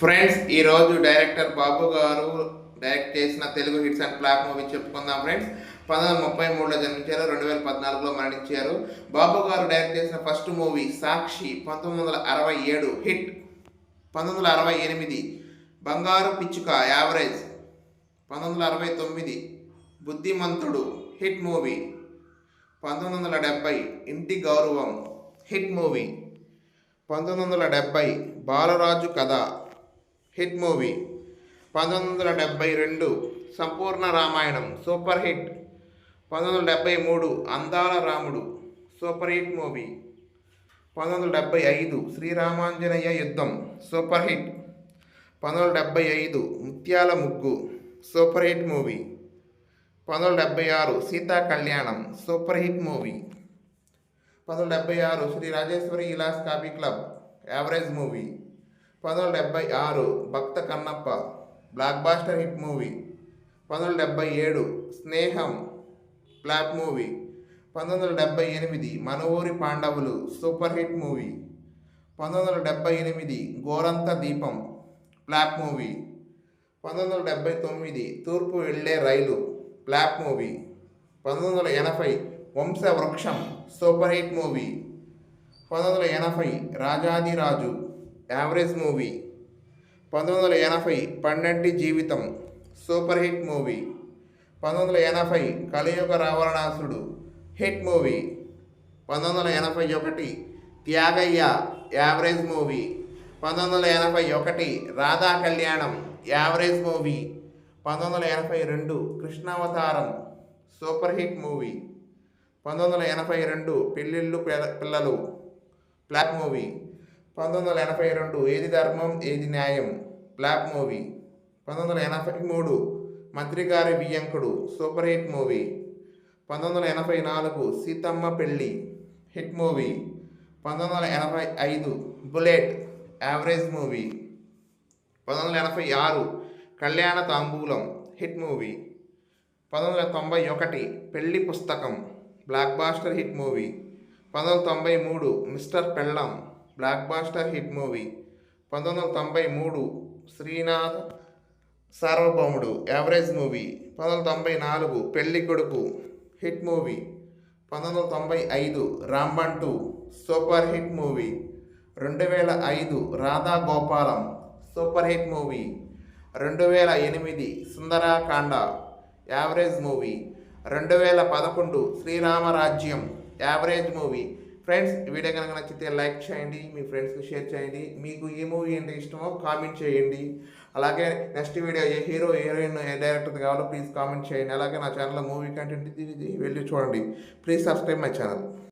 Friends ఈరోజు director బాబు గారు direct చేసిన Telugu hits and flop movie చెప్పుకుందాం ఫ్రెండ్స్. 1933లో జన్మించారు, 2014లో మరణించారు. బాబు గారు డైరెక్ట్ చేసిన ఫస్ట్ మూవీ సాక్షి 1967 హిట్. 1968 బంగారు పిచ్చుక యావరేజ్. 1969 బుద్ధిమంతుడు హిట్ మూవీ. 1970 ఇంటి గౌరవం హిట్ మూవీ. 1970 బాలరాజు కథ హిట్ మూవీ. 1972 సంపూర్ణ రామాయణం సూపర్ హిట్. 1973 అందాల రాముడు సూపర్ హిట్ మూవీ. 1975 శ్రీరామాంజనేయ యుద్ధం సూపర్ హిట్. 1975 ముత్యాల ముగ్గు super hit movie. 1976 Seeta Kalyanam super hit movie. 1976 Sri Rajeswari Vilas coffee club average movie. 1976 Bhakta Kannappa blockbuster hit movie. 1977 Sneham flop movie. 1978 మన ఊరి పాండవులు సూపర్ హిట్ మూవీ. 1978 గోరంత దీపం flop movie. 1979 Toorpu Velle Railu flop movie. 1980 Vamsavruksham super hit movie. 1980 Rajadhiraju average movie. 1980 Pannenti Jeevitham super hit movie. 1980 Kaliyuga Ravanasudu hit movie. 1981 Tyagayya average movie. 1981 Radha Kalyanam average movie. 1982 Krishnavataram super hit movie. 1982 Pellillu పిల్లలు flop movie. 1982 ఏది Dharmam Edi Nyayam flop movie. 1983 Mantrigari Viyyankudu super hit movie. 1984 Seethamma Pelli hit movie. 1985 bullet average movie. 1986 Kalyana Thambulam hit movie. 1991 Pelli Pustakam blockbuster hit movie. 1993 mister Pellam blockbuster hit movie. 1993 Srinath Sarvabhowmudu average movie. 1994 Pelli Koduku hit movie. 1995 Rambantu super hit movie. 2005 Radha Gopalam super hit movie. 2008 Sundarakanda average movie. 2011 Sriramarajyam average movie. Friends, video కనుక నచ్చితే like చేయండి, మీ ఫ్రెండ్స్కి share చేయండి. మీకు ఏ movie అంటే ఇష్టమో comment చేయండి. అలాగే నెక్స్ట్ వీడియో ఏ హీరో హీరోయిన్ ఏ డైరెక్టర్ కావాలో ప్లీజ్ కామెంట్ చేయండి. అలాగే నా ఛానల్లో మూవీ కంటెంట్ వెళ్ళి చూడండి. Please subscribe my channel.